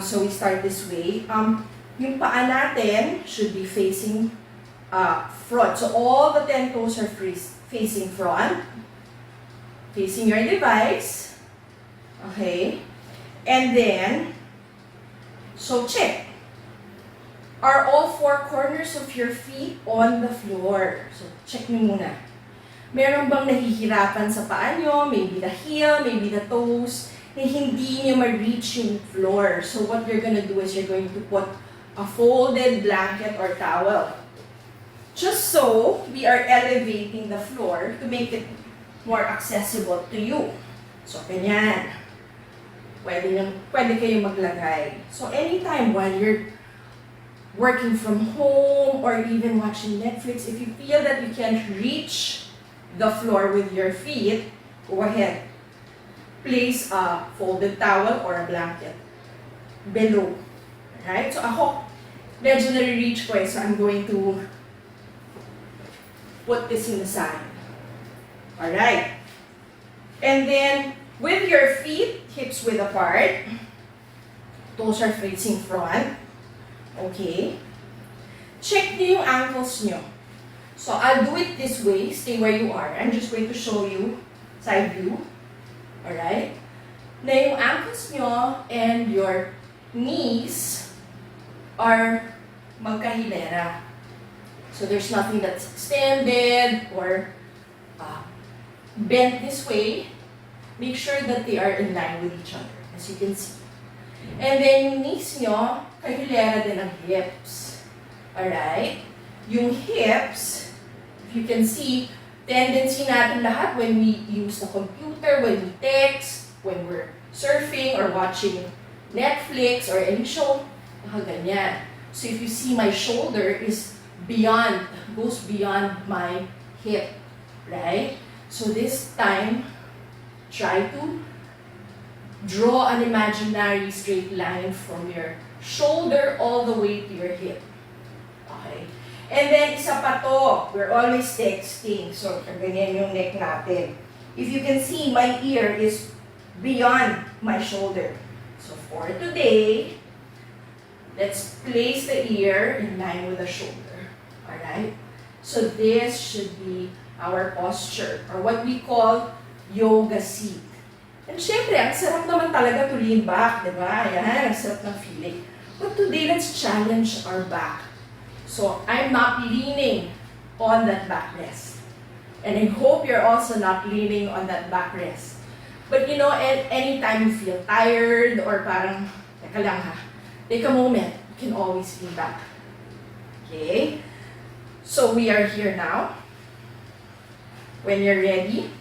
So we start this way. Yung paa natin should be facing front. So all the 10 toes are facing front. Facing your device. Okay. And then, so check. Are all 4 corners of your feet on the floor? So check nyo muna. Meron bang nahihirapan sa paa nyo? Maybe the heel, maybe the toes, na hindi nyo ma-reach yung floor. So what you're gonna do is you're going to put a folded blanket or towel. Just so we are elevating the floor to make it more accessible to you. So ganyan. Pwede kayo maglagay. So anytime while you're working from home or even watching Netflix, if you feel that you can't reach the floor with your feet, go ahead. Place a folded towel or a blanket below. Alright? So ako, medyo nare-reach ko so I'm going to put this in the side. Alright? And then, with your feet, hips width apart, toes are facing front. Okay? Check nyo yung ankles nyo. So, I'll do it this way. Stay where you are. I'm just going to show you side view. Alright? Na yung ankles nyo and your knees are magkahilera. So, there's nothing that's extended or bent this way. Make sure that they are in line with each other, as you can see. And then, yung knees nyo, kahilera din ang hips. Alright? Yung hips, if you can see, tendency natin lahat when we use the computer, when we text, when we're surfing or watching Netflix or any show, nakaganyan. So if you see my shoulder is beyond, goes beyond my hip. Right? So this time, try to draw an imaginary straight line from your shoulder all the way to your hip. Okay? And then, isa pa to. We're always texting. So, ganyan yung neck natin. If you can see, my ear is beyond my shoulder. So, for today, let's place the ear in line with the shoulder. Alright? So, this should be our posture, or what we call yoga seat. And syempre, ang sarap naman talaga to lean back, di ba? Yan, ang sarap ng feeling. But today, let's challenge our back. So, I'm not leaning on that backrest. And I hope you're also not leaning on that backrest. But you know, anytime you feel tired or parang, teka lang ha, take a moment, you can always lean back. Okay? So, we are here now. When you're ready,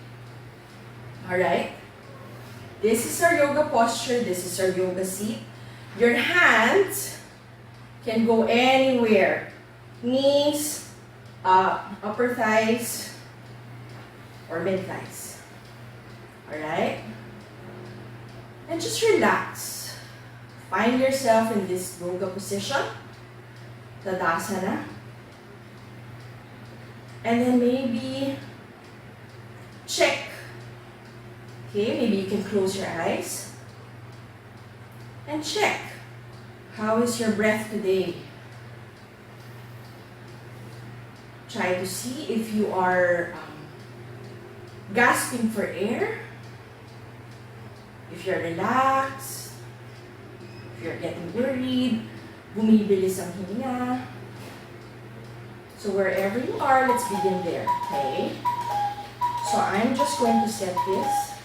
alright? This is our yoga posture. This is our yoga seat. Your hands can go anywhere. Knees, upper thighs, or mid thighs. Alright? And just relax. Find yourself in this yoga position. Tadasana. And then maybe check. Okay, maybe you can close your eyes and check. How is your breath today? Try to see if you are gasping for air, if you're relaxed, if you're getting worried, bumibilis ang hininga. So wherever you are, let's begin there, okay? So I'm just going to set this.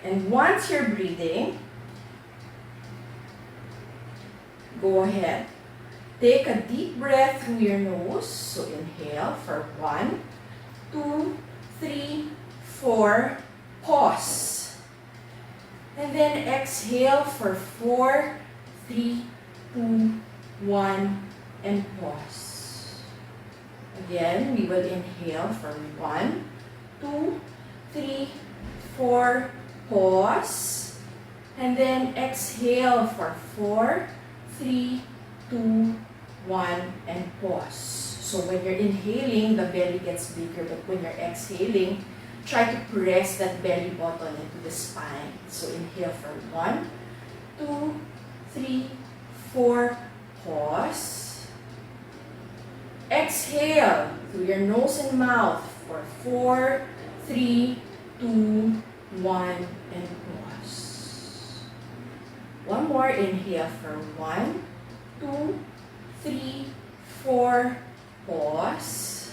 And once you're breathing, go ahead. Take a deep breath through your nose. So inhale for 1, 2, 3, 4. Pause. And then exhale for 4, 3, 2, 1, and pause. Again, we will inhale for 1, 2, 3, 4. Pause, and then exhale for 4, 3, 2, 1, and pause. So when you're inhaling, the belly gets bigger, but when you're exhaling, try to press that belly button into the spine. So inhale for 1, 2, 3, 4, pause. Exhale through your nose and mouth for 4, 3, 2, 1, and pause. One more, inhale for 1, 2, 3, 4, pause.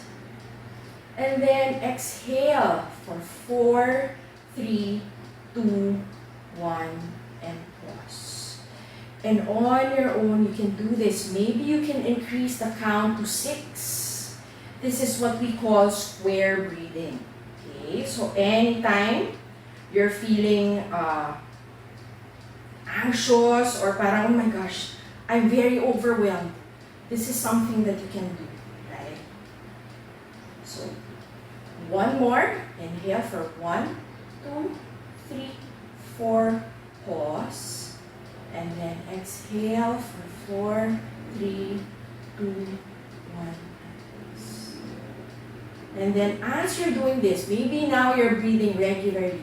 And then exhale for 4, 3, 2, 1, and pause. And on your own, you can do this. Maybe you can increase the count to 6. This is what we call square breathing. Okay, so anytime you're feeling anxious or parang, oh my gosh, I'm very overwhelmed, this is something that you can do, right? So, one more. Inhale for 1, 2, 3, 4, pause. And then exhale for 4, 3, 2, 1, pause. And then as you're doing this, maybe now you're breathing regularly.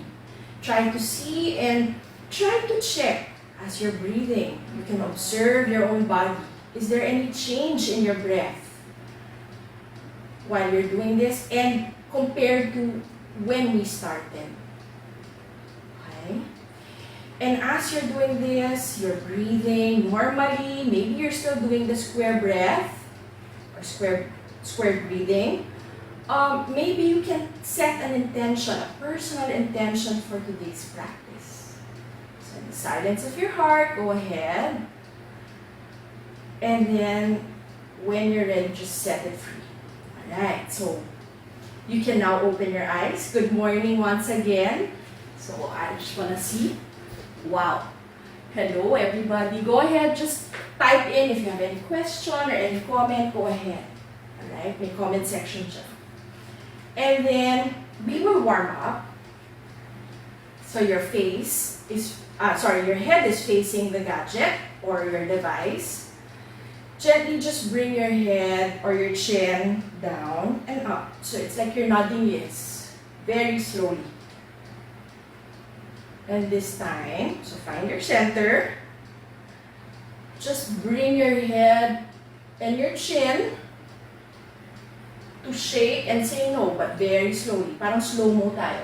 Try to see and try to check as you're breathing. You can observe your own body. Is there any change in your breath while you're doing this? And compared to when we started. Okay? And as you're doing this, you're breathing normally. Maybe you're still doing the square breath or square breathing. Maybe you can set an intention, a personal intention for today's practice. So in the silence of your heart, go ahead. And then when you're ready, just set it free. Alright, so you can now open your eyes. Good morning once again. So I just want to see. Wow. Hello everybody. Go ahead, just type in if you have any question or any comment, go ahead. Alright, may comment section dyan. And then we will warm up. So your face is, your head is facing the gadget or your device. Gently just bring your head or your chin down and up. So it's like you're nodding yes, very slowly. And this time, so find your center. Just bring your head and your chin to shake and say no, but very slowly. Parang slow-mo tayo.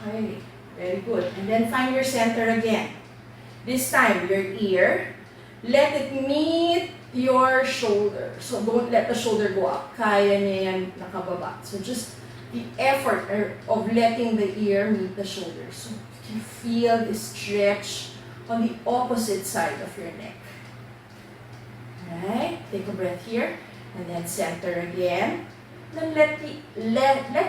Okay, very good. And then find your center again. This time, your ear. Let it meet your shoulder. So don't let the shoulder go up. Kaya niya yan nakababa. So just the effort of letting the ear meet the shoulder. So you can feel the stretch on the opposite side of your neck. Alright, take a breath here. And then center again. Then let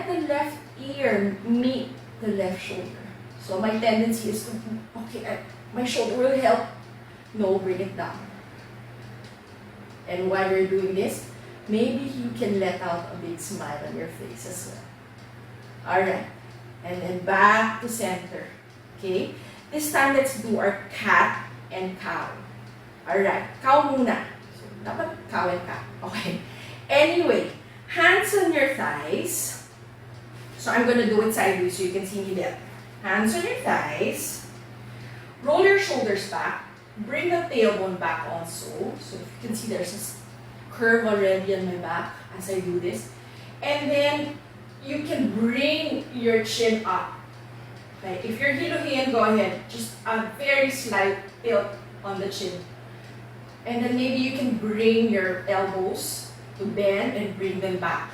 the left ear meet the left shoulder. So my tendency is to, okay, my shoulder will help. No, bring it down. And while you're doing this, maybe you can let out a big smile on your face as well. Alright. And then back to center. Okay? This time, let's do our cat and cow. Alright. Cow muna. So, dapat cow and cat. Okay. Anyway, hands on your thighs. So, I'm gonna do it sideways so you can see me there. Hands on your thighs. Roll your shoulders back. Bring the tailbone back also. So if you can see there's a curve already on my back as I do this. And then you can bring your chin up. Okay? If you're hiluhin, go ahead. Just a very slight tilt on the chin. And then maybe you can bring your elbows to bend and bring them back.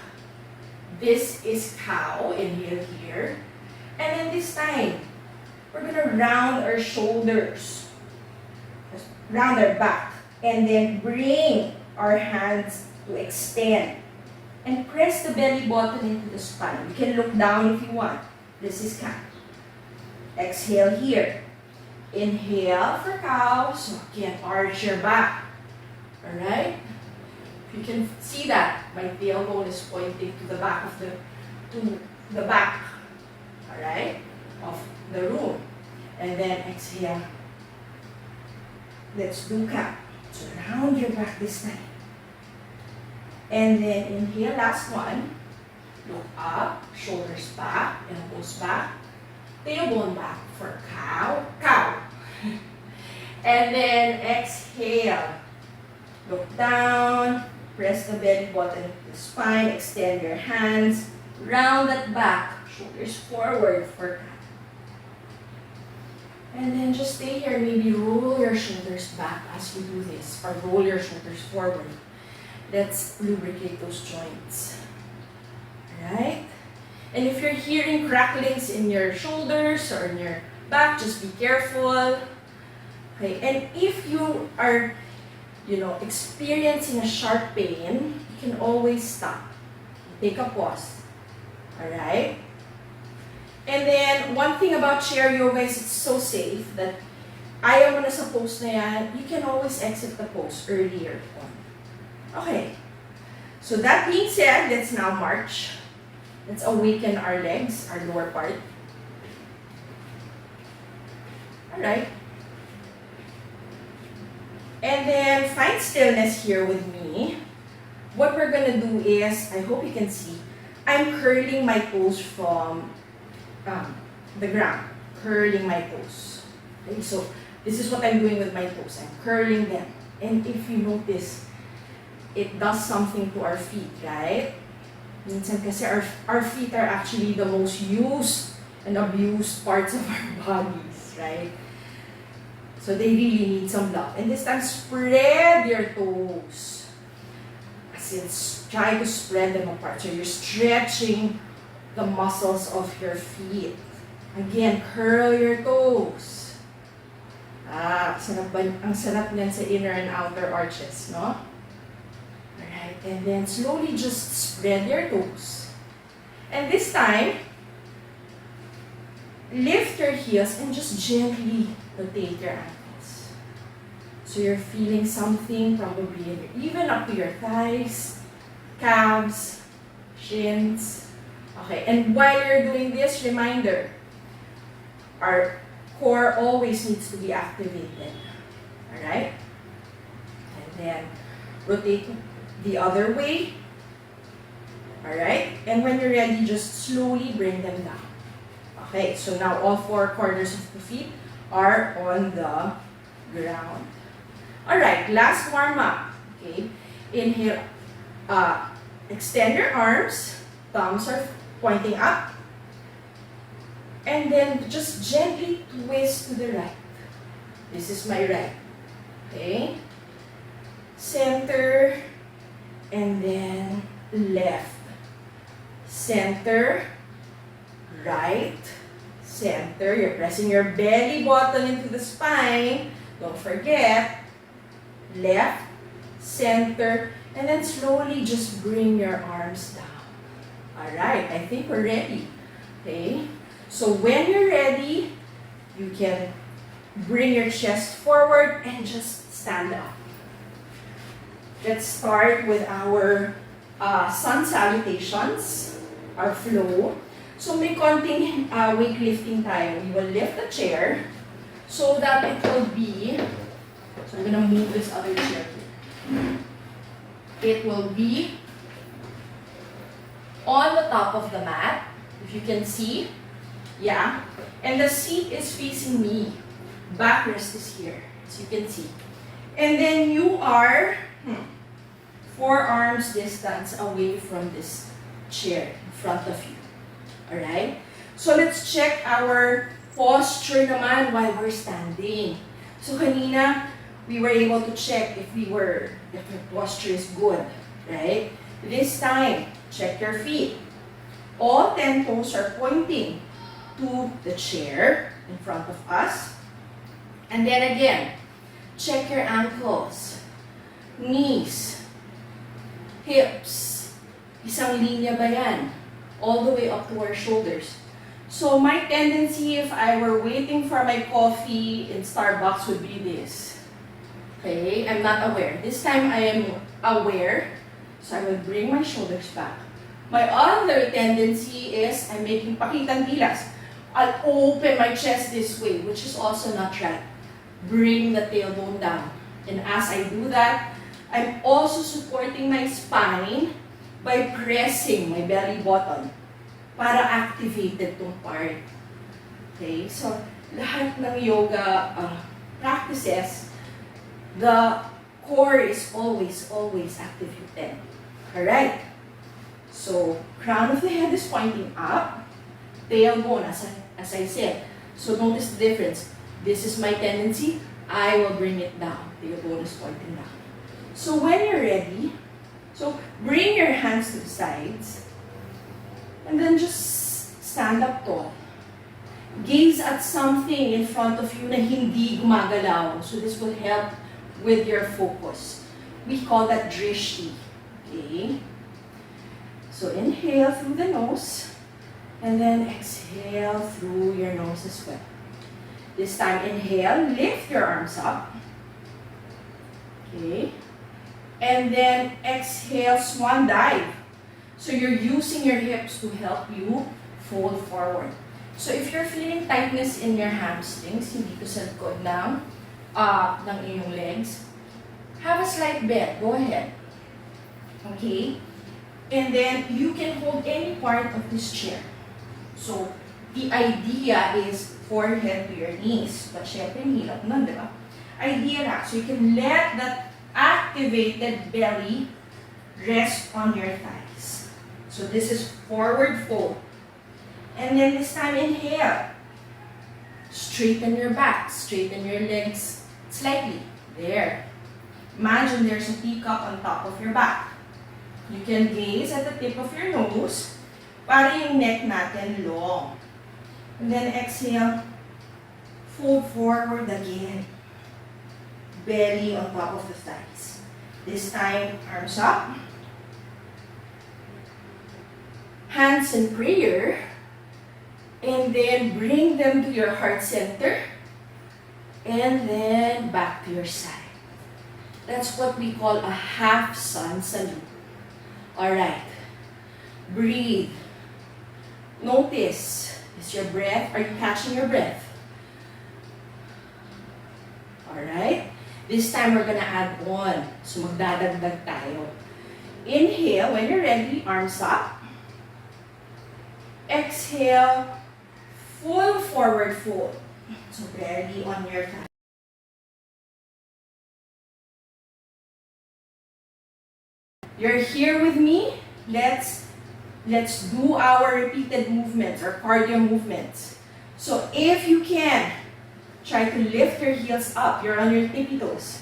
This is cow. Inhale here. And then this time, we're going to round our shoulders. Round our back, and then bring our hands to extend and press the belly button into the spine. You can look down if you want. This is cat. Exhale here. Inhale for cow. So again, arch your back. Alright? You can see that my tailbone is pointing to the back of the back. Alright? Of the room. And then exhale. Let's do cat. So round your back this time. And then inhale, last one. Look up, shoulders back, elbows back, tailbone back for cow, cow. And then exhale. Look down, press the belly button to the spine, extend your hands, round that back, shoulders forward for cow. And then just stay here, maybe roll your shoulders back as we do this, or roll your shoulders forward. Let's lubricate those joints. Alright? And if you're hearing cracklings in your shoulders or in your back, just be careful. Okay, and if you are, experiencing a sharp pain, you can always stop. Take a pause. Alright? And then, one thing about chair yoga is it's so safe that ayaw mo na sa pose na yan, you can always exit the pose earlier on. Okay. So that being said, let's now march. Let's awaken our legs, our lower part. Alright. And then, find stillness here with me. What we're gonna do is, I hope you can see, I'm curling my toes from the ground. Curling my toes. Okay, so, this is what I'm doing with my toes. I'm curling them. And if you notice, it does something to our feet, right? Minsan kasi our feet are actually the most used and abused parts of our bodies, right? So they really need some love. And this time, spread your toes. As in, try to spread them apart. So you're stretching the muscles of your feet. Again, curl your toes. Ang sarap niyan sa inner and outer arches, no? Alright, and then slowly just spread your toes. And this time, lift your heels and just gently rotate your ankles. So you're feeling something probably even up to your thighs, calves, shins. Okay, and while you're doing this, reminder, our core always needs to be activated. Alright? And then rotate the other way. Alright? And when you're ready, just slowly bring them down. Okay, so now all four corners of the feet are on the ground. Alright, last warm up. Okay, inhale, extend your arms, thumbs are pointing up, and then just gently twist to the right. This is my right. Okay, center, and then left, center, right, center. You're pressing your belly button into the spine. Don't forget. Left, center, and then slowly just bring your arms down. Alright, I think we're ready. Okay? So when you're ready, you can bring your chest forward and just stand up. Let's start with our sun salutations, our flow. So may konting weightlifting tayo. We will lift the chair so that it will be, so I'm gonna move this other chair here. It will be on the top of the mat, if you can see. Yeah. And the seat is facing me. Backrest is here, as you can see. And then you are forearms distance away from this chair in front of you. Alright? So let's check our posture naman while we're standing. So kanina, we were able to check if the posture is good. Right? This time, check your feet. All 10 toes are pointing to the chair in front of us. And then again, check your ankles, knees, hips. Isang linya ba yan? All the way up to our shoulders. So my tendency if I were waiting for my coffee in Starbucks would be this. Okay, I'm not aware. This time I am aware. So I will bring my shoulders back. My other tendency is I'm making pakitang gilas. I'll open my chest this way, which is also not right. Bring the tailbone down. And as I do that, I'm also supporting my spine by pressing my belly button para activated tong part. Okay? So, lahat ng yoga practices, the core is always activated. Alright? So, crown of the head is pointing up, tailbone, as I said. So, notice the difference. This is my tendency. I will bring it down. Tailbone is pointing down. So, when you're ready, so bring your hands to the sides, and then just stand up tall. Gaze at something in front of you na hindi gumagalaw. So, this will help with your focus. We call that drishti. Okay? So, inhale through the nose, and then exhale through your nose as well. This time, inhale, lift your arms up. Okay? And then exhale, swan dive. So, you're using your hips to help you fold forward. So, if you're feeling tightness in your hamstrings, hindi ko sa likod ng iyong legs, have a slight bend. Go ahead. Okay? And then, you can hold any part of this chair. So, the idea is forehead to your knees. But syempre, hirap nun, di ba? Idea na. So, you can let that activated belly rest on your thighs. So, this is forward fold. And then this time, inhale. Straighten your back. Straighten your legs slightly. There. Imagine there's a teacup on top of your back. You can gaze at the tip of your nose para yung neck natin long. And then exhale. Fold forward again. Belly on top of the thighs. This time, arms up. Hands in prayer. And then bring them to your heart center. And then back to your side. That's what we call a half sun salute. Alright. Breathe. Notice, is your breath, are you catching your breath? Alright. This time we're gonna add on. So magdadagdag tayo. Inhale, when you're ready, arms up. Exhale, full forward fold. So belly on your thigh. You're here with me. Let's do our repeated movements or cardio movements. So if you can, try to lift your heels up. You're on your tippy toes.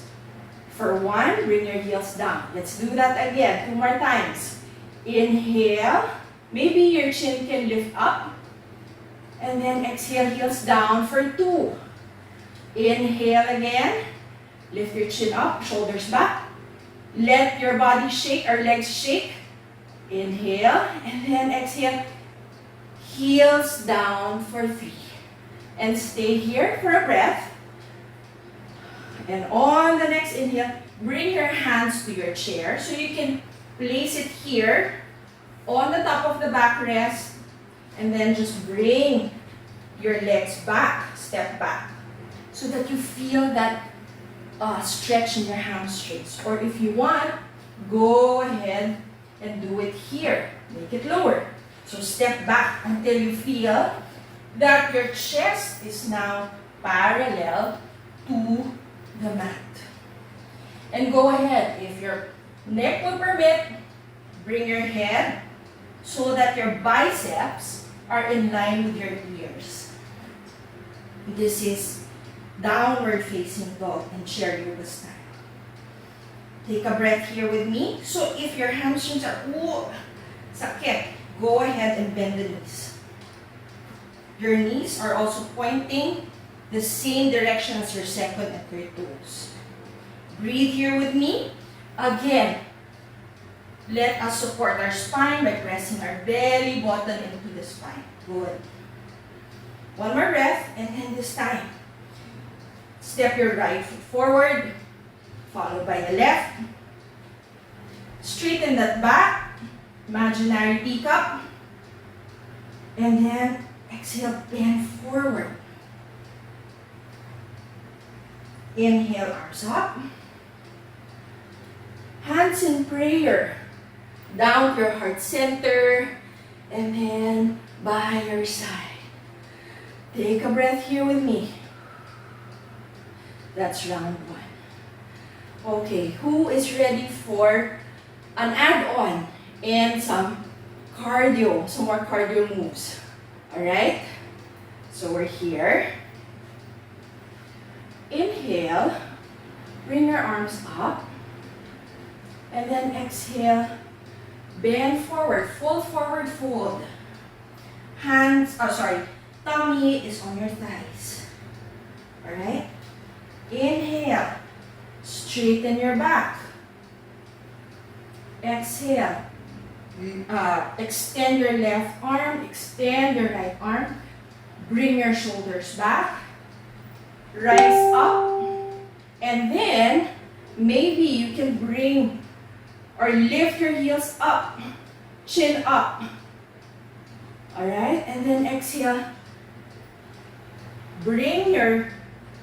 For one, bring your heels down. Let's do that again. 2 more times. Inhale. Maybe your chin can lift up. And then exhale, heels down for 2. Inhale again. Lift your chin up, shoulders back. Let your body shake or legs shake. Inhale. And then exhale. Heels down for 3. And stay here for a breath. And on the next inhale, bring your hands to your chair. So you can place it here on the top of the backrest. And then just bring your legs back, step back. So that you feel that stretch in your hamstrings. Or if you want, go ahead and do it here. Make it lower. So step back until you feel that your chest is now parallel to the mat. And go ahead, if your neck will permit, bring your head so that your biceps are in line with your ears. This is downward facing dog and chair yoga style. Take a breath here with me. So if your hamstrings are sakit, go ahead and bend the knees. Your knees are also pointing the same direction as your second and third toes. Breathe here with me. Again, let us support our spine by pressing our belly button into the spine. Good. One more breath, and then this time, step your right foot forward, followed by the left. Straighten that back, imaginary teacup, and then exhale, bend forward. Inhale, arms up. Hands in prayer. down to your heart center, and then by your side. Take a breath here with me. That's round one. Okay, who is ready for an add-on and some cardio, some more cardio moves? All right? So we're here. Inhale, bring your arms up, and then exhale, bend forward, fold forward, fold. Tummy is on your thighs. All right? Inhale, straighten your back. Exhale, extend your left arm, extend your right arm, bring your shoulders back, rise up, and then maybe you can bring or lift your heels up, chin up. All right, and then exhale, bring your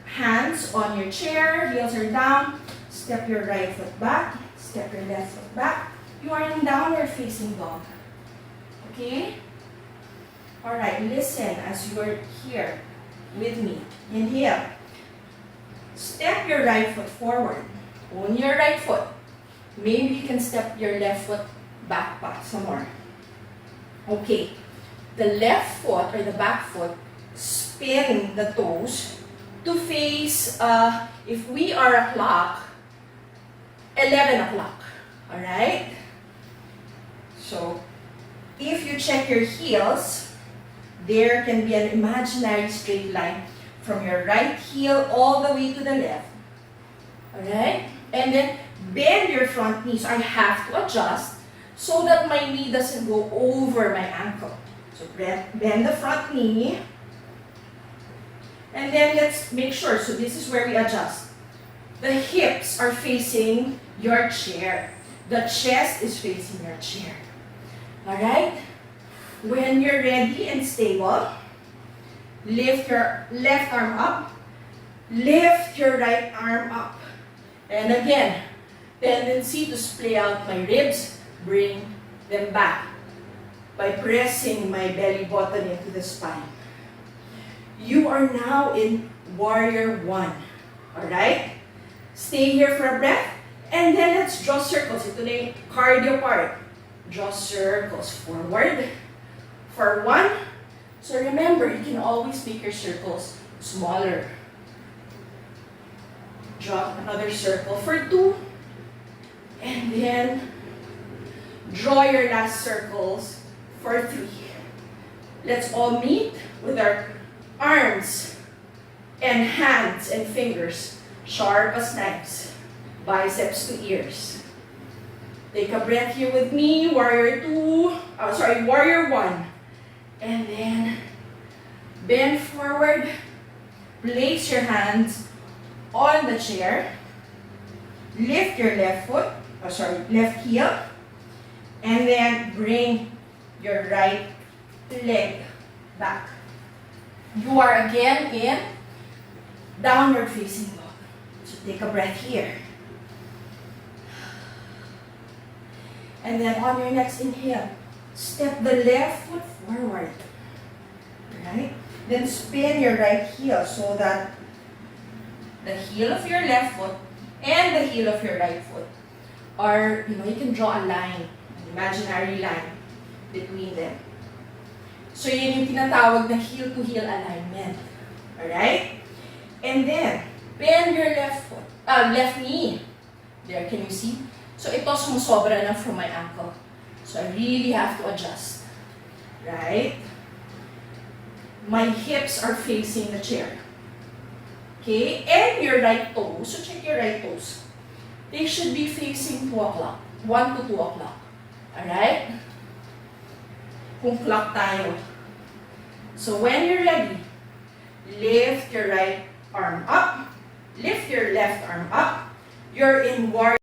hands on your chair, heels are down, step your right foot back, step your left foot back. You are in downward facing dog. Okay? Alright, listen as you are here with me. Inhale. Step your right foot forward. On your right foot. Maybe you can step your left foot back some more. Okay. The left foot or the back foot, spin the toes to face, if we are a clock, 11 o'clock. Alright? So, if you check your heels, there can be an imaginary straight line from your right heel all the way to the left. Alright? And then bend your front knee. So I have to adjust so that my knee doesn't go over my ankle. So bend the front knee. And then let's make sure. So this is where we adjust. The hips are facing your chair. The chest is facing your chair. Alright? When you're ready and stable, lift your left arm up, lift your right arm up. And again, tendency to splay out my ribs, bring them back by pressing my belly button into the spine. You are now in warrior one. Alright? Stay here for a breath, and then let's draw circles. Ito na yung cardio part. Draw circles forward for one. So remember, you can always make your circles smaller. Draw another circle for two. And then draw your last circles for three. Let's all meet with our arms and hands and fingers sharp as knives. Biceps to ears. Take a breath here with me, warrior one. And then bend forward, place your hands on the chair, lift your left heel, and then bring your right leg back. You are again in downward facing dog. So take a breath here. And then on your next inhale, step the left foot forward. Right? Then spin your right heel so that the heel of your left foot and the heel of your right foot are, you can draw a line, an imaginary line between them. So yun yung tinatawag na heel-to-heel alignment. Alright? And then, bend your left knee. There, can you see? So ito sumusobra lang from my ankle. So I really have to adjust. Right? My hips are facing the chair. Okay? And your right toes. So check your right toes. They should be facing 2 o'clock. 1 to 2 o'clock. Alright? Kung clock tayo. So when you're ready, lift your right arm up. Lift your left arm up. You're in warrior.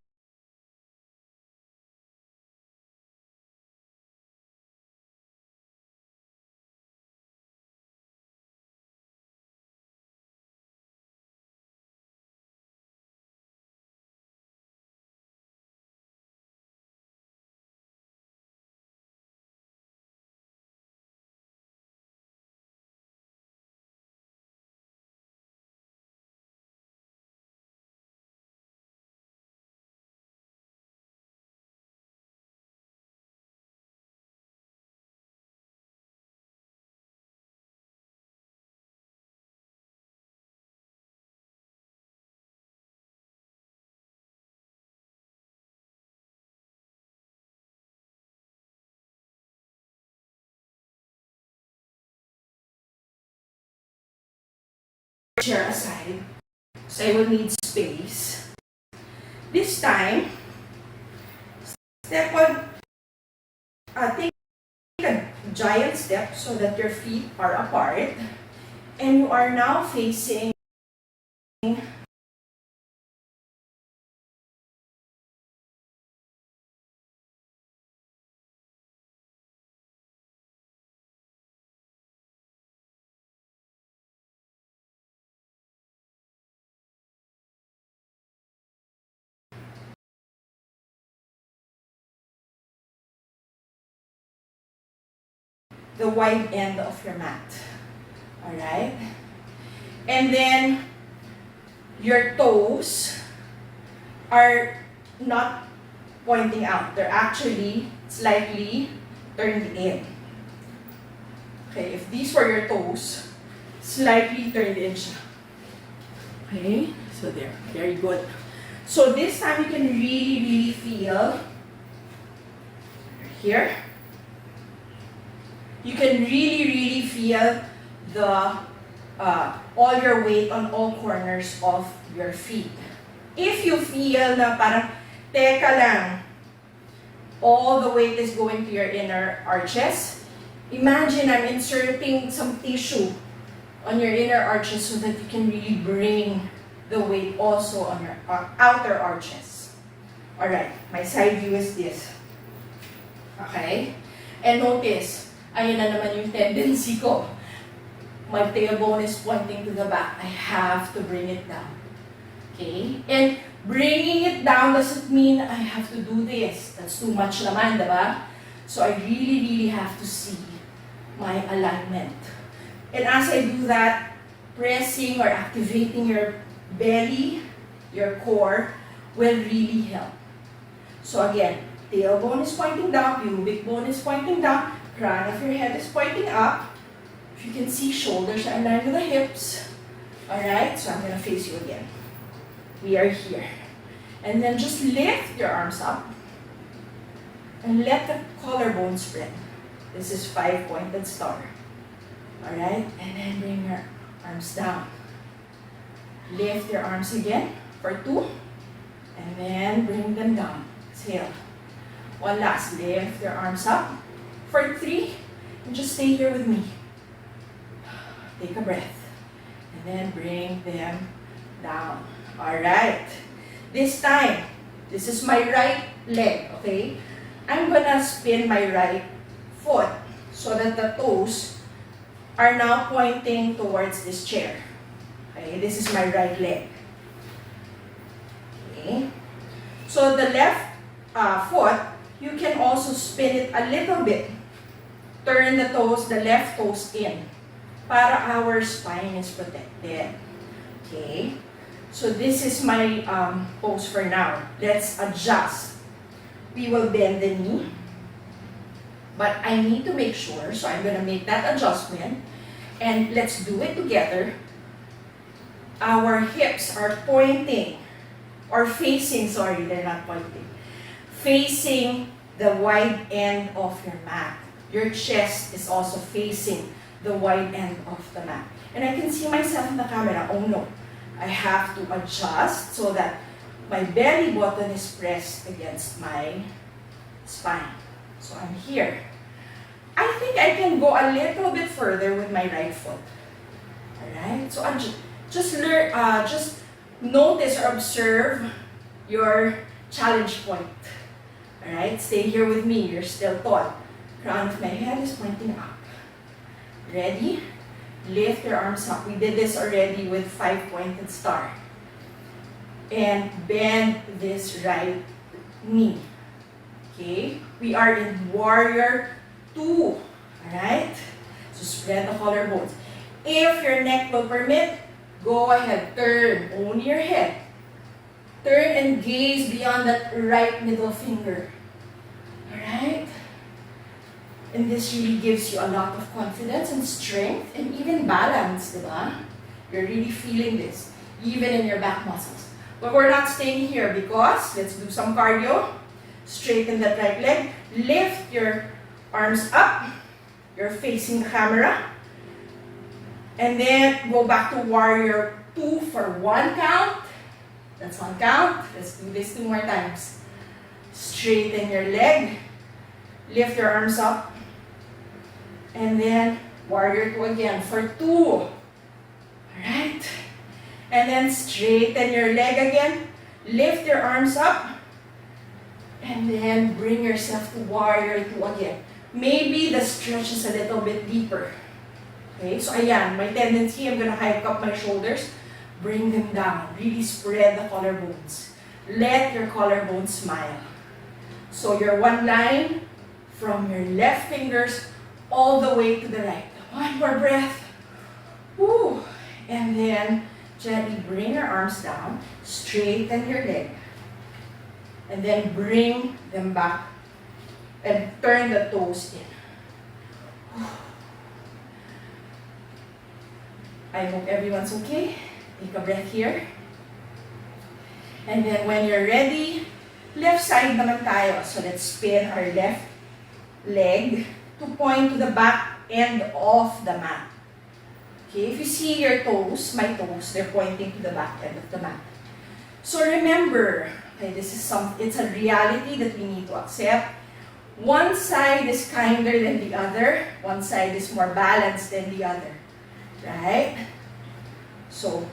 chair aside. So I will need space. This time, step on, take a giant step so that your feet are apart. And you are now facing the wide end of your mat. Alright? And then your toes are not pointing out. They're actually slightly turned in. Okay, if these were your toes, slightly turned in siya. Okay, so there. Very good. So this time you can really feel here. You can really feel the all your weight on all corners of your feet. If you feel na parang, teka lang, all the weight is going to your inner arches, imagine I'm inserting some tissue on your inner arches so that you can really bring the weight also on your outer arches. Alright, my side view is this. Okay? And notice, ayun na naman yung tendency ko. My tailbone is pointing to the back. I have to bring it down. Okay? And bringing it down doesn't mean I have to do this. That's too much naman, diba? So I really have to see my alignment. And as I do that, pressing or activating your belly, your core, will really help. So again, tailbone is pointing down, pubic bone is pointing down, crown of your head is pointing up. If you can see, shoulders are aligned with the hips. Alright, so I'm going to face you again. We are here. And then just lift your arms up. And let the collarbone spread. This is 5-pointed star. Alright, and then bring your arms down. Lift your arms again for 2. And then bring them down. Exhale. One last. Lift your arms up for 3. And just stay here with me. Take a breath. And then bring them down. Alright. This time, this is my right leg, okay? I'm gonna spin my right foot so that the toes are now pointing towards this chair. Okay, this is my right leg. Okay. So the left foot, you can also spin it a little bit. Turn the toes, the left toes in, para our spine is protected. Okay? So this is my pose for now. Let's adjust. We will bend the knee. But I need to make sure, so I'm going to make that adjustment. And let's do it together. Our hips are pointing, or facing, sorry, they're not pointing. Facing the wide end of your mat. Your chest is also facing the wide end of the mat. And I can see myself in the camera. Oh no, I have to adjust so that my belly button is pressed against my spine. So I'm here. I think I can go a little bit further with my right foot. Alright, so I'm just notice or observe your challenge point. Alright, stay here with me. You're still tall. Crown of my head is pointing up. Ready? Lift your arms up. We did this already with 5-pointed star. And bend this right knee. Okay? We are in warrior 2. Alright? So spread the collarbones. If your neck will permit, go ahead. Turn. Only your head. Turn and gaze beyond that right middle finger. Alright? And this really gives you a lot of confidence and strength and even balance, diba? You're really feeling this, even in your back muscles. But we're not staying here because, let's do some cardio. Straighten that right leg. Lift your arms up. You're facing the camera. And then go back to warrior 2 for 1 count. That's 1 count. Let's do this 2 more times. Straighten your leg. Lift your arms up. And then warrior 2 again for 2. Alright. And then straighten your leg again. Lift your arms up. And then bring yourself to warrior 2 again. Maybe the stretch is a little bit deeper. Okay, so ayan, my tendency, I'm gonna hike up my shoulders. Bring them down. Really spread the collarbones. Let your collarbones smile. So your one line from your left fingers all the way to the right. One more breath. Woo. And then gently bring your arms down. Straighten your leg. And then bring them back. And turn the toes in. I hope everyone's okay. Take a breath here. And then when you're ready, left side naman tayo. So let's spin our left leg to point to the back end of the mat. Okay, if you see your toes, my toes, they're pointing to the back end of the mat. So remember, okay, it's a reality that we need to accept. One side is kinder than the other. One side is more balanced than the other. Right? So,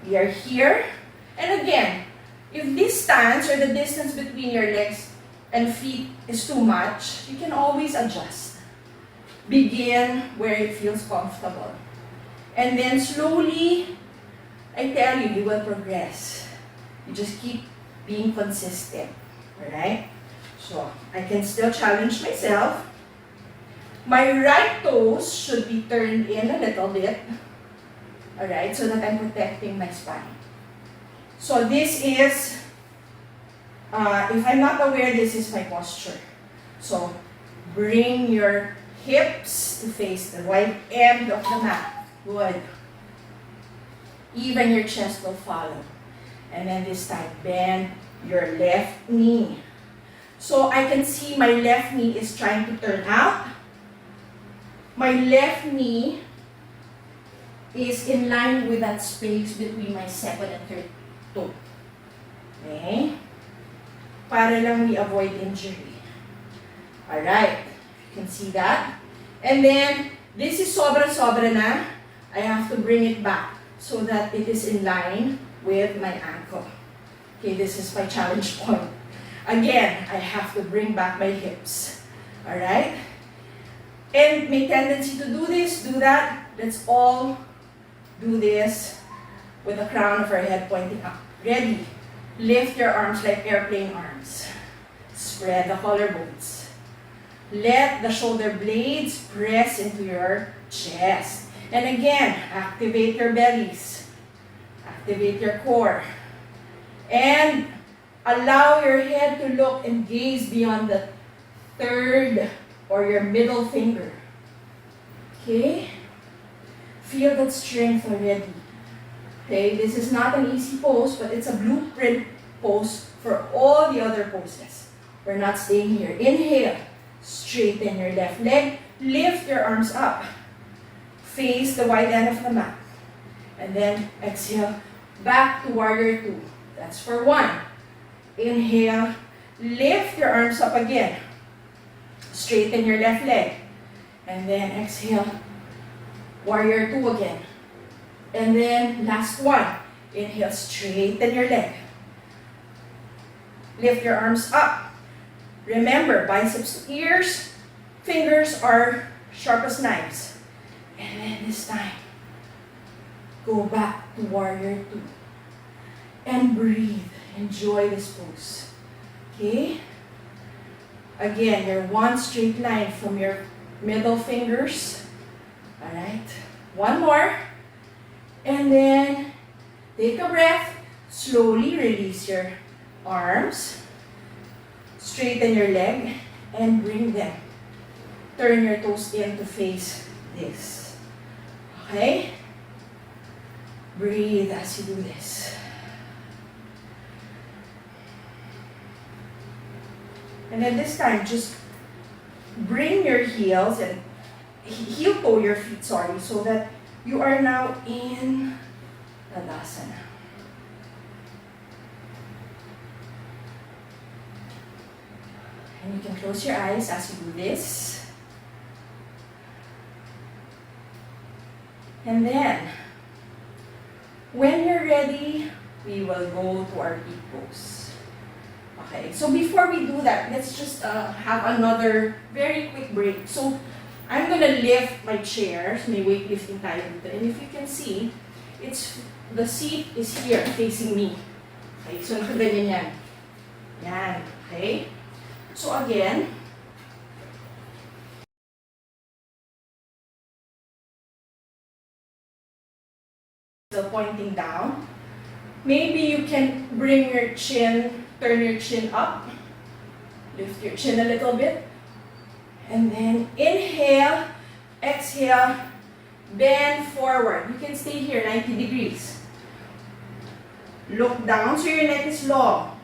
we are here. And again, if this stance or the distance between your legs and feet is too much, you can always adjust. Begin where it feels comfortable. And then slowly, I tell you, you will progress. You just keep being consistent. Alright? So, I can still challenge myself. My right toes should be turned in a little bit. Alright, so that I'm protecting my spine. So this is, if I'm not aware, this is my posture. So bring your hips to face the right end of the mat. Good. Even your chest will follow. And then this time, bend your left knee. So I can see my left knee is trying to turn out. My left knee is in line with that space between my second and third toe. Okay? Para lang we avoid injury. Alright. You can see that. And then, this is sobra-sobra na. I have to bring it back so that it is in line with my ankle. Okay, this is my challenge point. Again, I have to bring back my hips. Alright? And may tendency to do this, do that. Let's all do this with the crown of our head pointing up. Ready? Lift your arms like airplane arms. Spread the collarbones. Let the shoulder blades press into your chest. And again, activate your bellies. Activate your core. And allow your head to look and gaze beyond the third or your middle finger. Okay? Feel that strength already. Okay? This is not an easy pose, but it's a blueprint pose for all the other poses. We're not staying here. Inhale. Straighten your left leg. Lift your arms up. Face the wide end of the mat. And then exhale. Back to warrior 2. That's for 1. Inhale. Lift your arms up again. Straighten your left leg. And then exhale. Warrior 2 again. And then last one. Inhale, straighten your leg. Lift your arms up. Remember, biceps to ears, fingers are sharp as knives. And then this time, go back to warrior 2. And breathe. Enjoy this pose. Okay? Again, your one straight line from your middle fingers. Alright? One more. And then, take a breath. Slowly release your arms. Straighten your leg. And bring them. Turn your toes in to face this. Okay? Breathe as you do this. And then this time, just bring your heels and heel toe your feet, sorry, so that You are now in Tadasana. And you can close your eyes as you do this. And then, when you're ready, we will go to our peak pose. Okay, so before we do that, let's just have another very quick break. So, I'm gonna lift my chair. May weightlifting tayo dito. And if you can see, the seat is here, facing me. Okay, so nakaganyan yan. Yan, okay? So again, still pointing down. Maybe you can bring your chin, turn your chin up. Lift your chin a little bit. And then inhale, exhale, bend forward. You can stay here 90 degrees. Look down so your neck is long.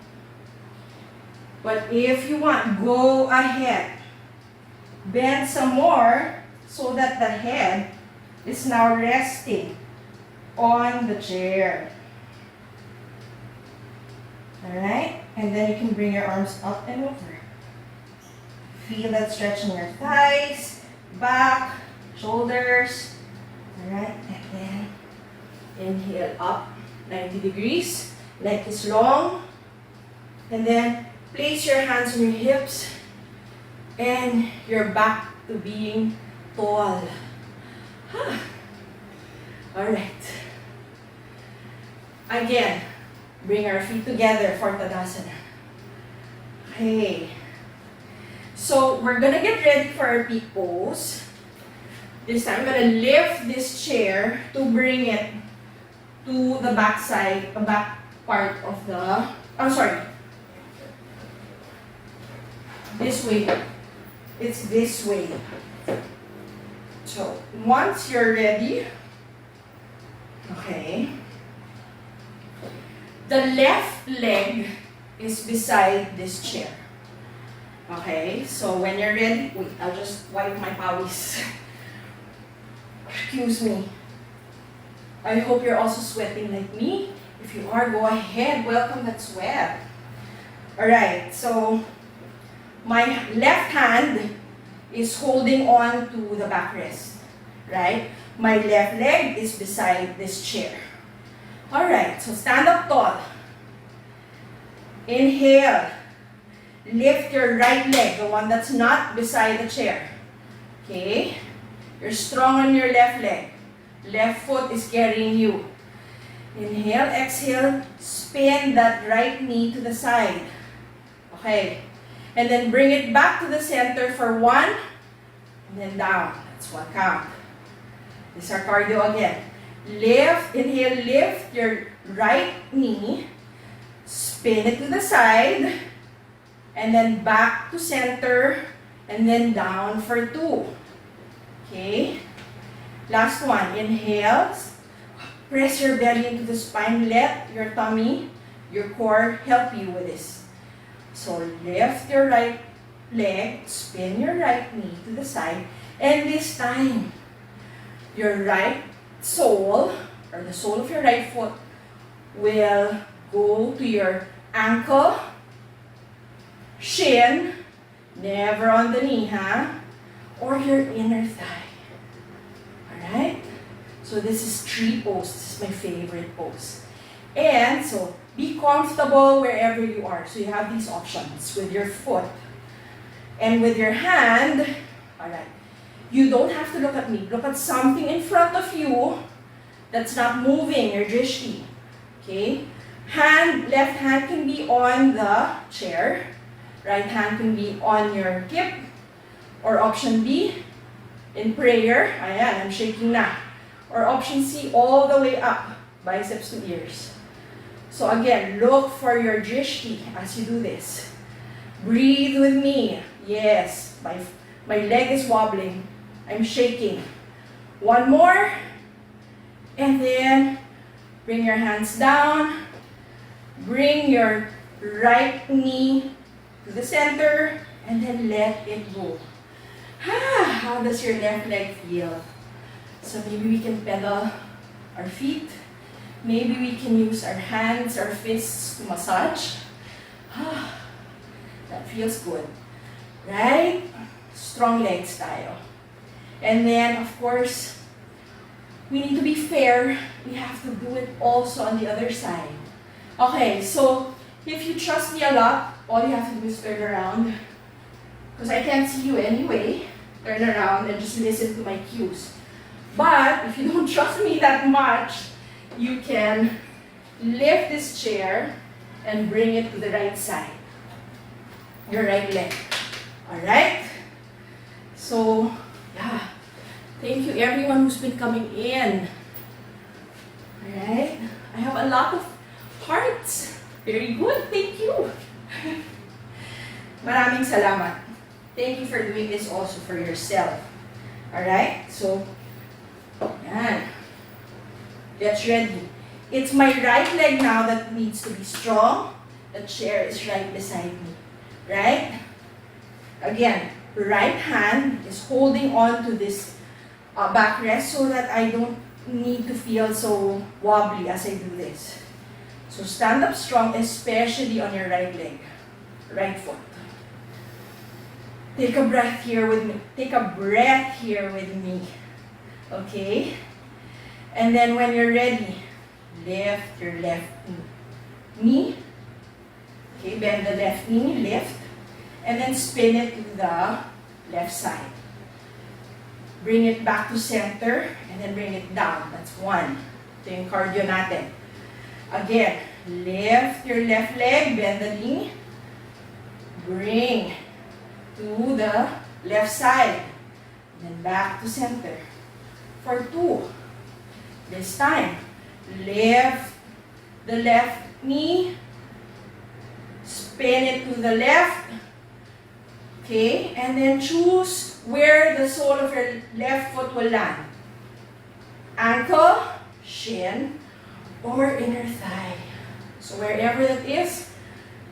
But if you want, go ahead. Bend some more so that the head is now resting on the chair. Alright? And then you can bring your arms up and over. Feel that stretch in your thighs, back, shoulders. Alright? And then inhale up 90 degrees. Neck is long. And then place your hands on your hips and you're back to being tall. Alright. Again, bring our feet together for Tadasana. Okay. So, we're gonna get ready for our peak pose. This time, I'm gonna lift this chair to bring it to the back side, the back part of the, this way. It's this way. So, once you're ready, okay, the left leg is beside this chair. Okay, so when you're ready, wait, I'll just wipe my pawis. Excuse me. I hope you're also sweating like me. If you are, go ahead, welcome that sweat. Alright, so my left hand is holding on to the backrest, right? My left leg is beside this chair. Alright, so stand up tall. Inhale. Lift your right leg, the one that's not beside the chair. Okay? You're strong on your left leg. Left foot is carrying you. Inhale, exhale, spin that right knee to the side. Okay? And then bring it back to the center for one, and then down. That's one count. This is our cardio again. Lift, inhale, lift your right knee, spin it to the side, and then back to center, and then down for two. Okay? Last one. Inhale. Press your belly into the spine. Let your tummy, your core help you with this. So lift your right leg, spin your right knee to the side, and this time, your right sole, or the sole of your right foot, will go to your ankle, shin, never on the knee, or your inner thigh. Alright? So this is tree pose. This is my favorite pose. And so, be comfortable wherever you are. So you have these options with your foot and with your hand. Alright. You don't have to look at me. Look at something in front of you that's not moving, your drishti. Okay? Left hand can be on the chair. Right hand can be on your hip. Or option B, in prayer. Ayan, I'm shaking na. Or option C, all the way up. Biceps to ears. So again, look for your drishti as you do this. Breathe with me. Yes, my leg is wobbling. I'm shaking. One more. And then, bring your hands down. Bring your right knee to the center. And then let it go. How does your left leg feel? So maybe we can pedal our feet. Maybe we can use our hands, our fists to massage. That feels good. Right? Strong legs tayo. And then, of course, we need to be fair. We have to do it also on the other side. Okay, so if you trust me a lot, all you have to do is turn around. Because I can't see you anyway. Turn around and just listen to my cues. But if you don't trust me that much, you can lift this chair and bring it to the right side. Your right leg. Alright? So, yeah. Thank you everyone who's been coming in. Alright? I have a lot of hearts. Very good. Thank you. Maraming salamat. Thank you for doing this also for yourself. Alright? So, yan. Get ready. It's my right leg now that needs to be strong. The chair is right beside me. Right? Again, right hand is holding on to this backrest so that I don't need to feel so wobbly as I do this. So stand up strong, especially on your right leg, right foot. Take a breath here with me. Take a breath here with me. Okay? And then when you're ready, lift your left knee. Okay, bend the left knee, lift. And then spin it to the left side. Bring it back to center, and then bring it down. That's one. Ito yung cardio natin. Again, lift your left leg, bend the knee. Bring to the left side. And then back to center. For two. This time, lift the left knee. Spin it to the left. Okay, and then choose where the sole of your left foot will land. Ankle, shin, or inner thigh. So wherever that is,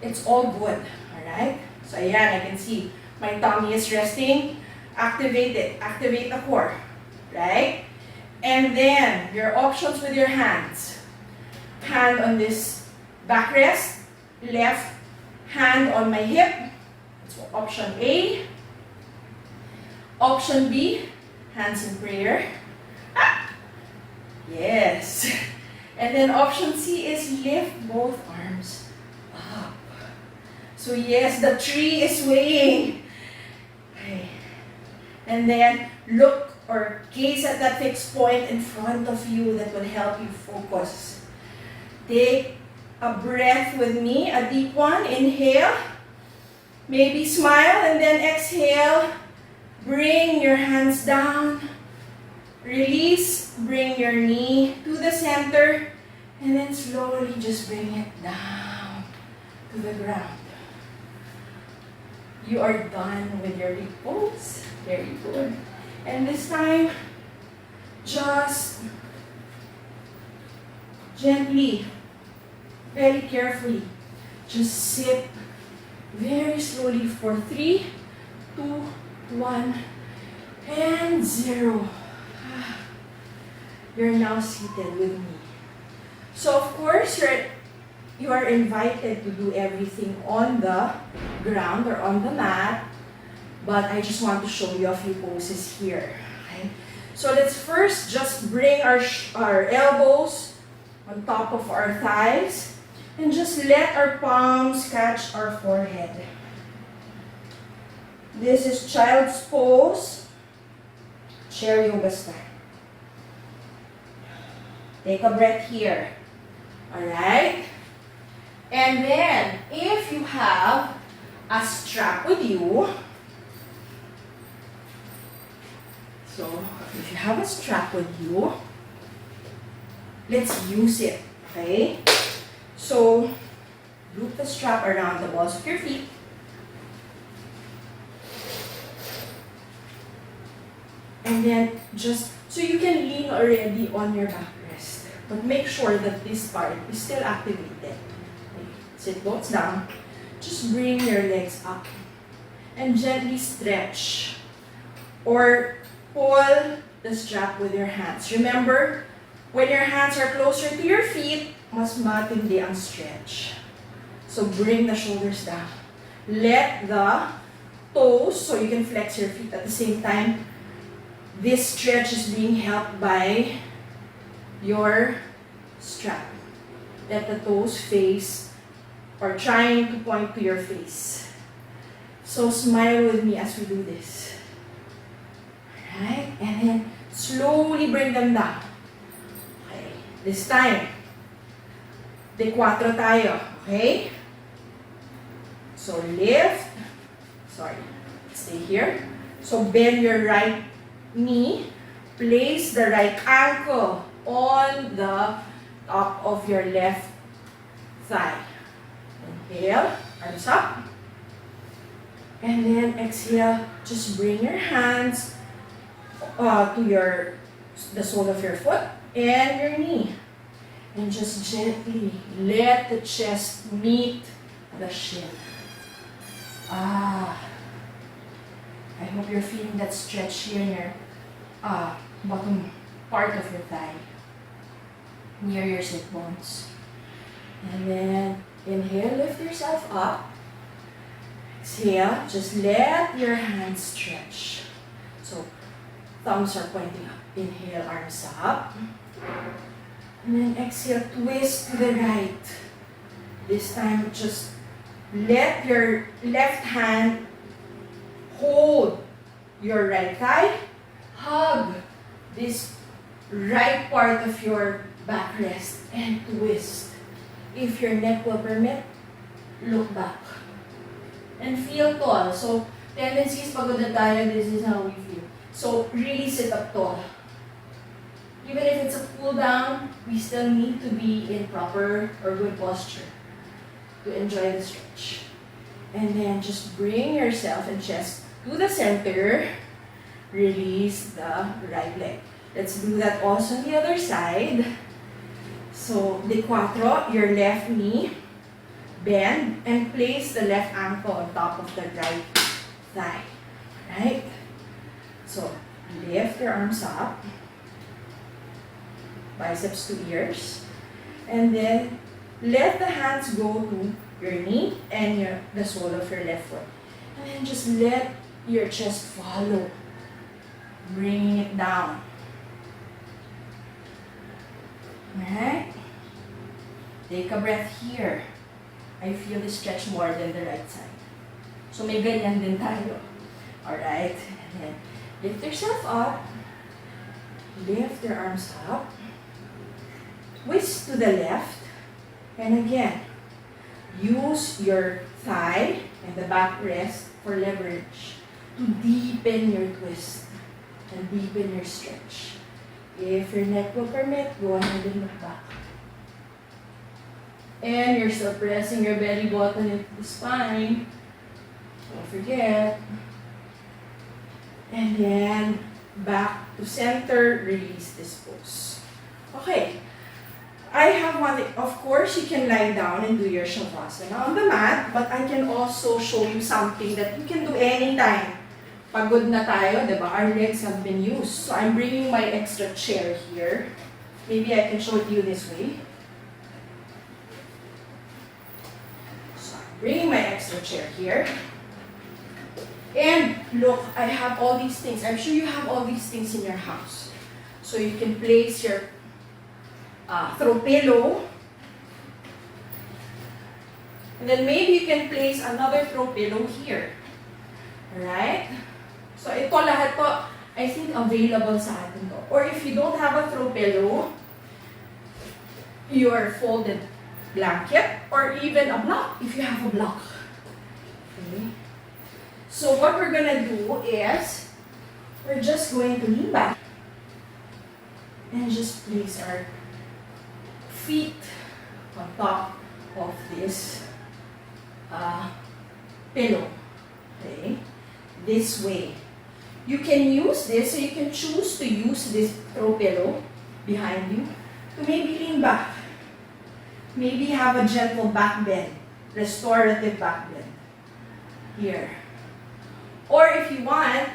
it's all good. Alright? So ayan, I can see my tummy is resting. Activate it. Activate the core. Right? And then, your options with your hands. Hand on this backrest. Left hand on my hip. So option A. Option B, hands in prayer. Yes. And then option C is lift both arms up. So yes, the tree is swaying. Okay. And then look or gaze at that fixed point in front of you that will help you focus. Take a breath with me, a deep one. Inhale. Maybe smile and then exhale. Bring your hands down. Release. Bring your knee to the center. And then slowly just bring it down to the ground. You are done with your repose. Very good. And this time, just gently, very carefully, just sit very slowly for 3, 2, 1, and 0. You're now seated with me. So of course, you are invited to do everything on the ground or on the mat, but I just want to show you a few poses here. Okay? So let's first just bring our elbows on top of our thighs. And just let our palms catch our forehead. This is child's pose. Chair yoga style. Take a breath here. Alright? And then, if you have a strap with you, so if you have a strap with you, let's use it. Okay? So, loop the strap around the balls of your feet. And then just, so you can lean already on your backrest. But make sure that this part is still activated. Okay. Sit bones down. Just bring your legs up. And gently stretch. Or pull the strap with your hands. Remember, when your hands are closer to your feet, mas matindi ang stretch. So bring the shoulders down. Let the toes, so you can flex your feet at the same time. This stretch is being helped by your strap. Let the toes face or trying to point to your face. So smile with me as we do this. Alright, and then slowly bring them down. Okay, this time, de 4 tayo, okay? So lift, stay here. So bend your right knee, place the right ankle on the top of your left thigh. Inhale, arms up. And then exhale, just bring your hands to the sole of your foot and your knee. And just gently let the chest meet the shin. I hope you're feeling that stretch here in your bottom part of your thigh, near your sit bones. And then inhale, lift yourself up. Exhale, just let your hands stretch. So thumbs are pointing up. Inhale, arms up. And then exhale, twist to the right. This time, just let your left hand hold your right thigh. Hug this right part of your backrest and twist. If your neck will permit, look back. And feel tall. So, tendencies pagod na tayo, this is how we feel. So, really sit up tall. Even if it's a pull down, we still need to be in proper or good posture to enjoy the stretch. And then just bring yourself and chest to the center. Release the right leg. Let's do that also on the other side. So, de 4, your left knee, bend, and place the left ankle on top of the right thigh. Right? So, lift your arms up. Biceps to ears. And then, let the hands go to your knee and the sole of your left foot. And then just let your chest follow. Bringing it down. Alright? Take a breath here. I feel the stretch more than the right side. So may ganyan din tayo. Alright? And then lift yourself up. Lift your arms up. Twist to the left. And again, use your thigh and the backrest for leverage to deepen your twist and deepen your stretch. If your neck will permit, go ahead and look back. And you're still pressing your belly button into the spine. Don't forget. And then, back to center, release this pose. Okay. I have one thing. Of course, you can lie down and do your Shavasana on the mat, but I can also show you something that you can do anytime. Pagod na tayo, diba? Our legs have been used. So I'm bringing my extra chair here. Maybe I can show it to you this way. So I'm bringing my extra chair here. And look, I have all these things. I'm sure you have all these things in your house. So you can place your throw pillow. And then maybe you can place another throw pillow here. Alright? So ito lahat to, I think available sa atin to. Or if you don't have a throw pillow, your folded blanket, or even a block, if you have a block. Okay? So what we're gonna do is, we're just going to lean back and just place our feet on top of this pillow. Okay? This way. You can use this, so you can choose to use this throw pillow behind you to maybe lean back. Maybe have a gentle back bend, restorative back bend here. Or if you want,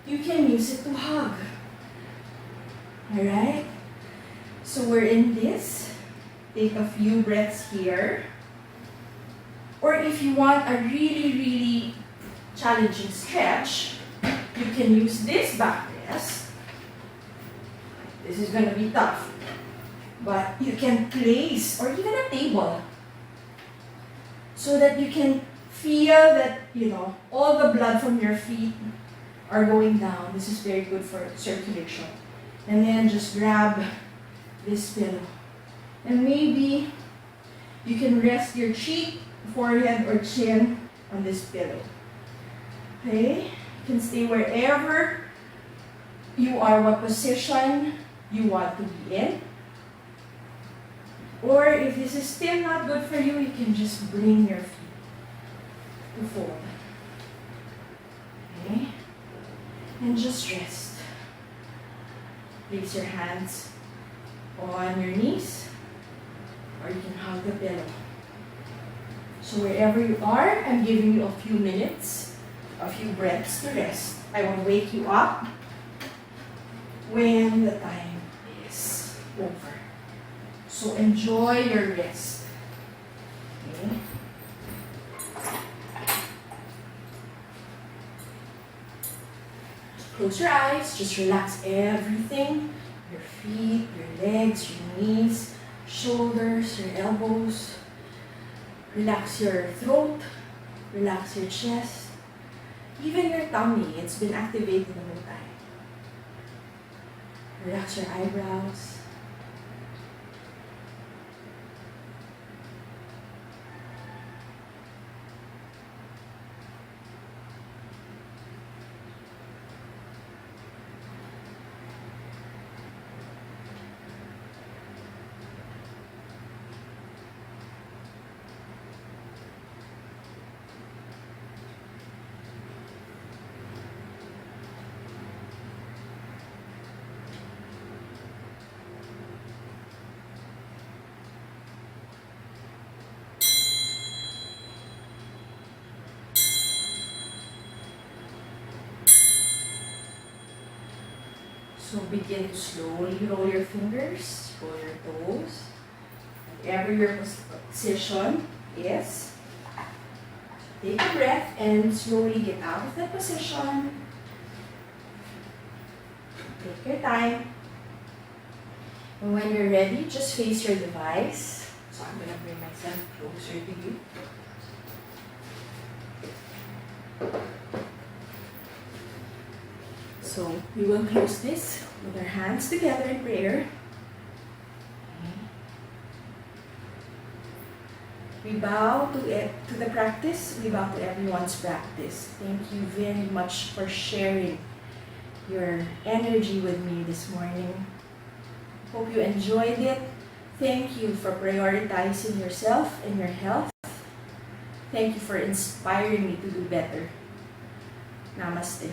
you can use it to hug. Alright? So we're in this. Take a few breaths here. Or if you want a really challenging stretch, you can use this backrest. This is going to be tough. But you can place, or even a table, so that you can feel that, all the blood from your feet are going down. This is very good for circulation. And then just grab this pillow. And maybe you can rest your cheek, forehead, or chin on this pillow. Okay? You can stay wherever you are, what position you want to be in. Or if this is still not good for you, you can just bring your feet to fold. Okay? And just rest. Place your hands on your knees, or you can hug the pillow. So wherever you are, I'm giving you a few minutes, a few breaths to rest. I will wake you up when the time is over. So enjoy your rest. Okay? Close your eyes, just relax everything. Your feet, your legs, your knees, shoulders, your elbows. Relax your throat, relax your chest. Even your tummy, it's been activated the whole time. Relax your eyebrows. So begin to slowly roll your fingers, roll your toes. Whatever your position is, take a breath and slowly get out of that position. Take your time. And when you're ready, just face your device. So I'm going to bring myself closer to you. So we will close this with our hands together in prayer. We bow to the practice. We bow to everyone's practice. Thank you very much for sharing your energy with me this morning. Hope you enjoyed it. Thank you for prioritizing yourself and your health. Thank you for inspiring me to do better. Namaste.